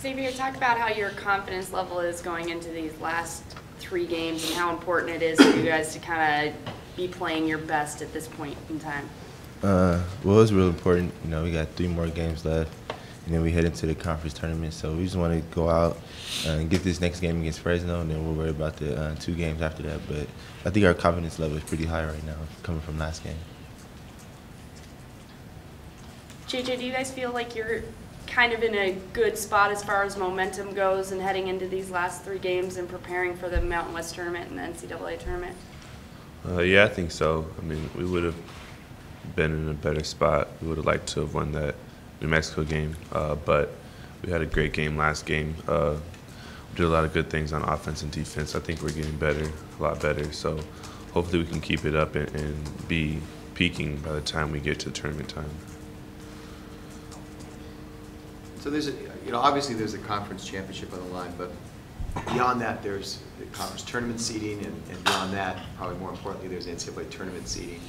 Xavier, talk about how your confidence level is going into these last 3 games and how important it is for you guys to kind of be playing your best at this point in time. Well, it's real important. You know, we got 3 more games left, and then we head into the conference tournament. So we just want to go out and get this next game against Fresno, and then we'll worry about the 2 games after that. But I think our confidence level is pretty high right now, coming from last game. JJ, do you guys feel like you're kind of in a good spot as far as momentum goes and heading into these last 3 games and preparing for the Mountain West tournament and the NCAA tournament? Yeah, I think so. I mean, we would have been in a better spot. We would have liked to have won that New Mexico game, but we had a great game last game. We did a lot of good things on offense and defense. I think we're getting better, a lot better. So hopefully we can keep it up and be peaking by the time we get to tournament time. So there's obviously there's a conference championship on the line, but beyond that there's the conference tournament seeding, and beyond that, probably more importantly, there's NCAA tournament seeding.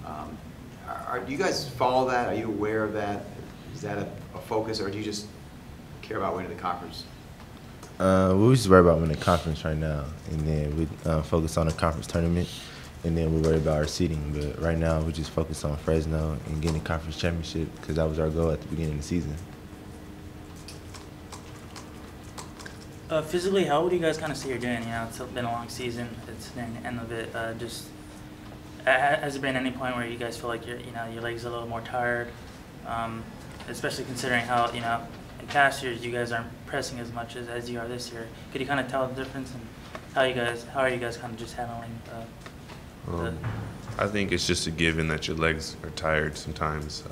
Do you guys follow that? Are you aware of that? Is that a focus, or do you just care about winning the conference? We just worry about winning the conference right now, and then we focus on the conference tournament, and then we worry about our seeding. But right now, we just focus on Fresno and getting the conference championship because that was our goal at the beginning of the season. Physically, how would you guys kind of say you're doing? You know, it's been a long season. It's nearing the end of it. Has there been any point where you guys feel like your legs are a little more tired, especially considering how in past years you guys aren't pressing as much as you are this year? Could you kind of tell the difference, and how are you guys kind of just handling I think it's just a given that your legs are tired sometimes.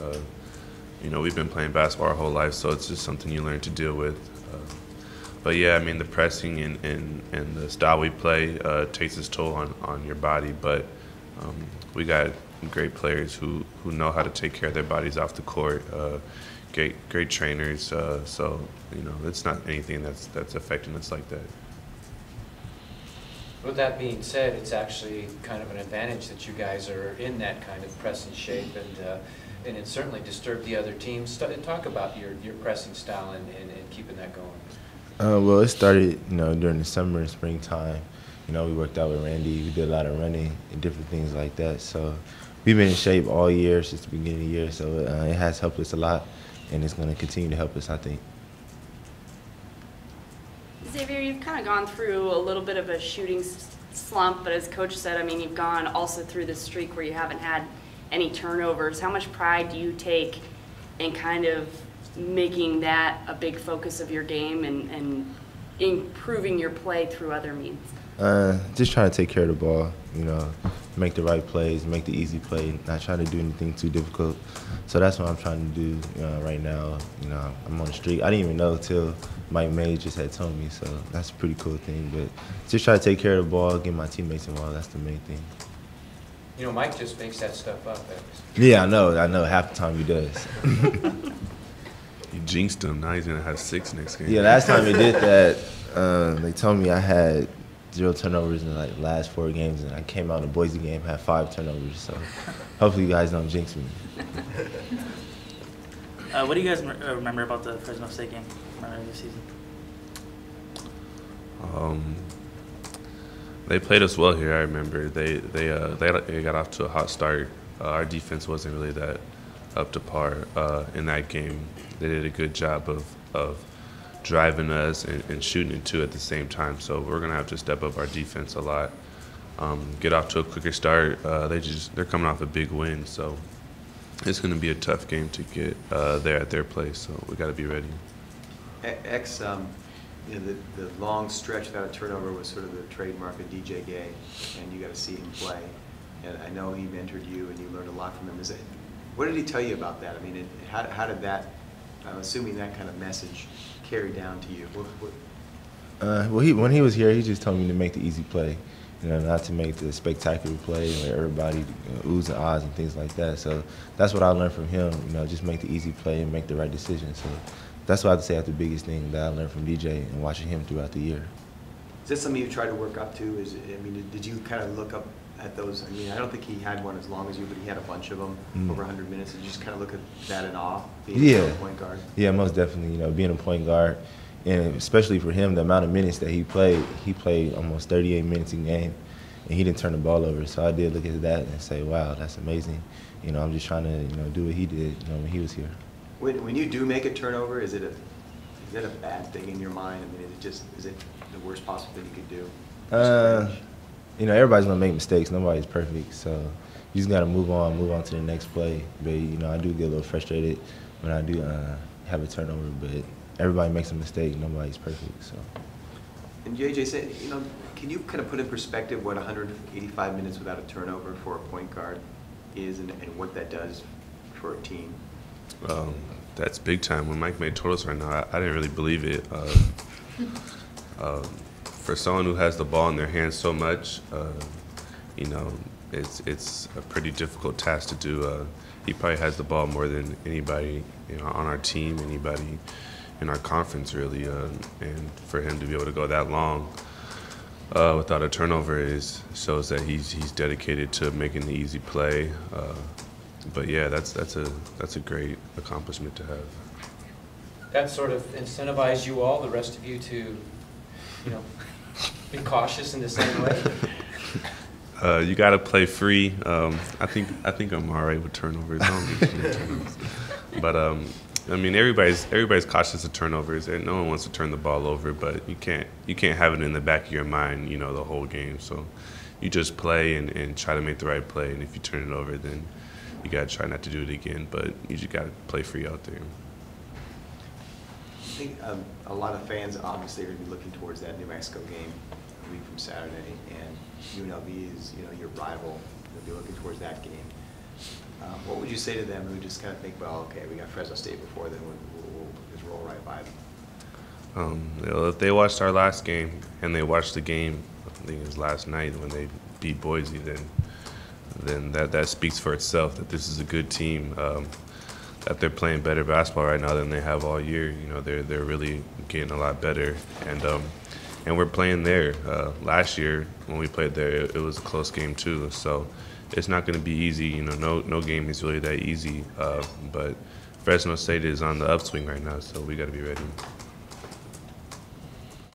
We've been playing basketball our whole life, so it's just something you learn to deal with. But yeah, I mean, the pressing and the style we play takes its toll on your body. But we got great players who know how to take care of their bodies off the court. Great trainers. So it's not anything that's affecting us like that. With that being said, it's actually kind of an advantage that you guys are in that kind of pressing shape, and it certainly disturbed the other teams. Talk about your pressing style and keeping that going. Well, it started, during the summer and springtime. We worked out with Randy. We did a lot of running and different things like that. So we've been in shape all year since the beginning of the year. So it has helped us a lot, and it's going to continue to help us, I think. Xavier, you've kind of gone through a little bit of a shooting slump, but as Coach said, I mean, you've gone also through the streak where you haven't had any turnovers. How much pride do you take in kind of making that a big focus of your game and improving your play through other means? Just trying to take care of the ball, make the right plays, make the easy play, not trying to do anything too difficult. So that's what I'm trying to do right now. I'm on the streak. I didn't even know till Mike May just had told me, so that's a pretty cool thing. But just try to take care of the ball, get my teammates involved. That's the main thing. Mike just makes that stuff up. Yeah, I know. Half the time he does. You jinxed him. Now he's going to have 6 next game. Yeah, last time he did that, they told me I had 0 turnovers in the last 4 games, and I came out in the Boise game, had 5 turnovers. So hopefully you guys don't jinx me. What do you guys remember about the Fresno State game this season? They played us well here. I remember they got off to a hot start. Our defense wasn't really that up to par in that game. They did a good job of driving us and shooting it too at the same time. So we're gonna have to step up our defense a lot, get off to a quicker start. They're coming off a big win, so it's gonna be a tough game to get there at their place. So we got to be ready. The long stretch without a turnover was sort of the trademark of DJ Gay, and you got to see him play. And I know he mentored you, and you learned a lot from him. What did he tell you about that? I mean, how did that? I'm assuming that kind of message carried down to you. When he was here, he just told me to make the easy play, not to make the spectacular play where everybody oohs and ahs and things like that. So that's what I learned from him. Just make the easy play and make the right decision. So that's what I have to say. That's the biggest thing that I learned from DJ and watching him throughout the year. Is that something you try to work up to? Did you kind of look up at those? I mean, I don't think he had one as long as you, but he had a bunch of them over 100 minutes. Did you just kind of look at that in awe, being a point guard? Yeah, most definitely. Being a point guard And especially for him, the amount of minutes that he played almost 38 minutes a game, and he didn't turn the ball over. So I did look at that and say, wow, that's amazing. You know, I'm just trying to, you know, do what he did, you know, when he was here. When you do make a turnover, is that a bad thing in your mind? I mean, is it the worst possible thing you could do? You know, everybody's gonna make mistakes. Nobody's perfect, so you just gotta move on to the next play. But you know, I do get a little frustrated when I do have a turnover. But everybody makes a mistake. Nobody's perfect, so. And JJ said, you know, can you kind of put in perspective what 185 minutes without a turnover for a point guard is, and what that does for a team? That's big time. When Mike made totals right now, I didn't really believe it. For someone who has the ball in their hands so much, you know, it's a pretty difficult task to do. He probably has the ball more than anybody, you know, on our team, anybody in our conference, really. And for him to be able to go that long without a turnover shows that he's dedicated to making the easy play. But yeah, that's a great accomplishment to have. That sort of incentivized you all, the rest of you, to, you know, be cautious in the same way? You got to play free. I think I'm all right with turnovers. I don't get too many turnovers. But I mean, everybody's cautious of turnovers, and no one wants to turn the ball over. But you can't have it in the back of your mind, you know, the whole game. So you just play and try to make the right play. And if you turn it over, then you got to try not to do it again. But you just got to play free out there. I think a lot of fans obviously are going to be looking towards that New Mexico game a week from Saturday, and UNLV is, you know, your rival. They'll be looking towards that game. What would you say to them who just kind of think, well, okay, we got Fresno State before, then we'll just roll right by them? You know, if they watched our last game and they watched the game, I think it was last night when they beat Boise, then that speaks for itself that this is a good team. That they're playing better basketball right now than they have all year. You know, they're really getting a lot better, and we're playing there. Last year when we played there, it was a close game too. So it's not going to be easy. You know, no game is really that easy. But Fresno State is on the upswing right now, so we got to be ready.